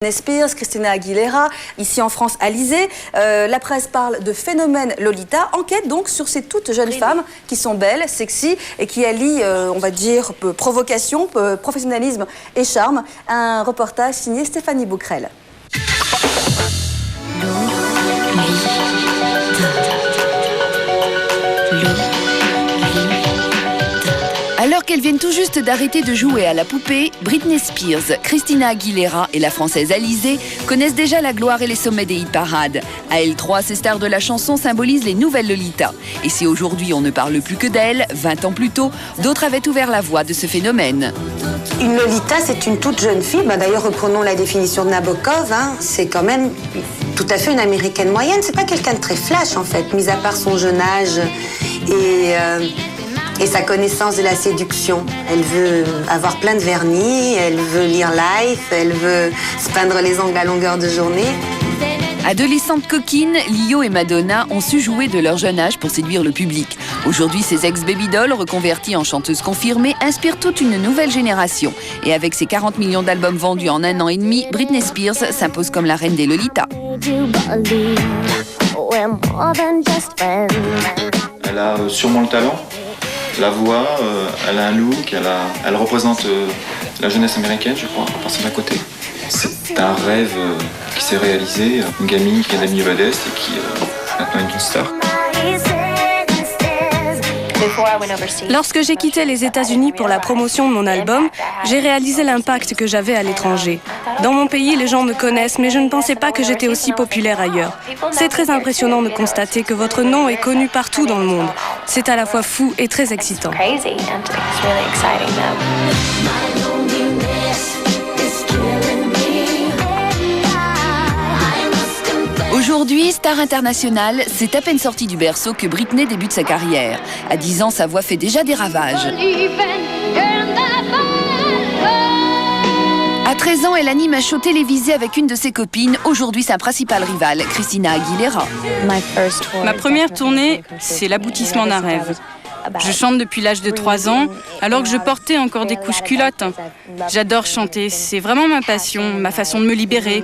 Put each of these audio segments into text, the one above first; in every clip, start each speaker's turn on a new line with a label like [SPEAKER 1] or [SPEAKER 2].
[SPEAKER 1] Britney Spears, Christina Aguilera, ici en France, Alizée. La presse parle de phénomène Lolita. Enquête donc sur ces toutes jeunes femmes qui sont belles, sexy et qui allient, on va dire, provocation, professionnalisme et charme. Un reportage signé Stéphanie Bouquerel.
[SPEAKER 2] Alors qu'elles viennent tout juste d'arrêter de jouer à la poupée, Britney Spears, Christina Aguilera et la française Alizée connaissent déjà la gloire et les sommets des hit-parades. À elles trois, ces stars de la chanson symbolisent les nouvelles Lolita. Et si aujourd'hui on ne parle plus que d'elles, 20 ans plus tôt, d'autres avaient ouvert la voie de ce phénomène.
[SPEAKER 3] Une Lolita, c'est une toute jeune fille. D'ailleurs, reprenons la définition de Nabokov. C'est quand même tout à fait une américaine moyenne. C'est pas quelqu'un de très flash, en fait, mis à part son jeune âge et sa connaissance de la séduction. Elle veut avoir plein de vernis, elle veut lire Life, elle veut se peindre les ongles à longueur de journée.
[SPEAKER 2] Adolescentes coquines, Lio et Madonna ont su jouer de leur jeune âge pour séduire le public. Aujourd'hui, ces ex-baby-dolls reconverties en chanteuses confirmées inspirent toute une nouvelle génération. Et avec ses 40 millions d'albums vendus en 1 an et demi, Britney Spears s'impose comme la reine des Lolita.
[SPEAKER 4] Elle a sûrement le talent, la voix, elle a un look, elle représente la jeunesse américaine, je crois, par son à côté. C'est un rêve qui s'est réalisé, une gamine qui est d'un milieu modeste et qui maintenant est une star.
[SPEAKER 5] Lorsque j'ai quitté les États-Unis pour la promotion de mon album, j'ai réalisé l'impact que j'avais à l'étranger. Dans mon pays, les gens me connaissent, mais je ne pensais pas que j'étais aussi populaire ailleurs. C'est très impressionnant de constater que votre nom est connu partout dans le monde. C'est à la fois fou et très excitant.
[SPEAKER 2] Aujourd'hui, star internationale, c'est à peine sortie du berceau que Britney débute sa carrière. À 10 ans, sa voix fait déjà des ravages. À 13 ans, elle anime un show télévisé avec une de ses copines, aujourd'hui sa principale rivale, Christina Aguilera.
[SPEAKER 6] Ma première tournée, c'est l'aboutissement d'un rêve. Je chante depuis l'âge de 3 ans, alors que je portais encore des couches culottes. J'adore chanter, c'est vraiment ma passion, ma façon de me libérer.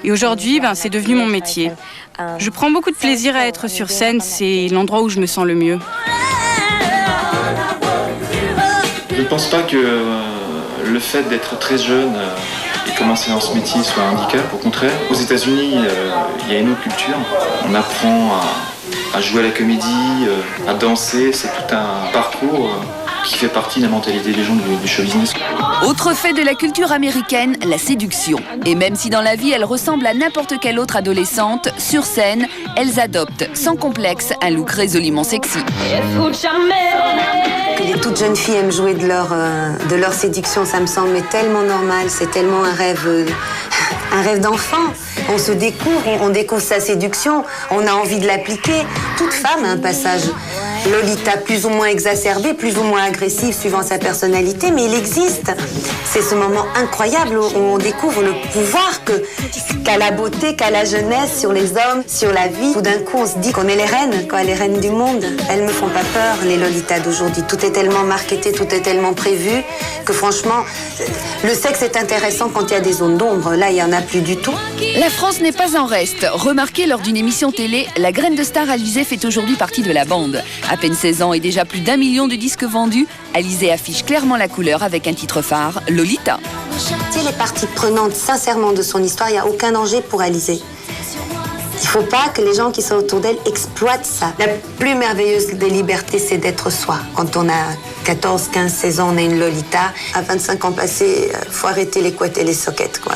[SPEAKER 6] Et aujourd'hui, c'est devenu mon métier. Je prends beaucoup de plaisir à être sur scène, c'est l'endroit où je me sens le mieux.
[SPEAKER 4] Je ne pense pas que le fait d'être très jeune et commencer dans ce métier soit un handicap. Au contraire, aux États-Unis, il y a une autre culture. On apprend à jouer à la comédie, à danser. C'est tout un parcours qui fait partie de la mentalité des gens du show business.
[SPEAKER 2] Autre fait de la culture américaine, la séduction. Et même si dans la vie, elle ressemble à n'importe quelle autre adolescente, sur scène, elles adoptent sans complexe un look résolument sexy.
[SPEAKER 3] Que les toutes jeunes filles aiment jouer de leur séduction, ça me semble tellement normal. C'est tellement un rêve d'enfant. On se découvre, on découvre sa séduction, on a envie de l'appliquer. Toute femme a un passage Lolita plus ou moins exacerbé, plus ou moins agressif suivant sa personnalité, mais il existe. C'est ce moment incroyable où on découvre le pouvoir qu'a la beauté, qu'a la jeunesse sur les hommes, sur la vie. Tout d'un coup, on se dit qu'on est les reines, les reines du monde. Elles me font pas peur, les Lolitas d'aujourd'hui. Tout est tellement marketé, tout est tellement prévu que franchement, le sexe est intéressant quand il y a des zones d'ombre. Là, il y en a plus du tout.
[SPEAKER 2] La France n'est pas en reste. Remarqué lors d'une émission télé, la graine de star Alizée fait aujourd'hui partie de la bande. À peine 16 ans et déjà plus d'1 million de disques vendus, Alizée affiche clairement la couleur avec un titre phare, Lolita.
[SPEAKER 3] Si elle est partie prenante sincèrement de son histoire, il n'y a aucun danger pour Alizée. Il ne faut pas que les gens qui sont autour d'elle exploitent ça. La plus merveilleuse des libertés, c'est d'être soi. Quand on a 14, 15, 16 ans, on est une Lolita. À 25 ans passés, il faut arrêter les couettes et les soquettes, quoi.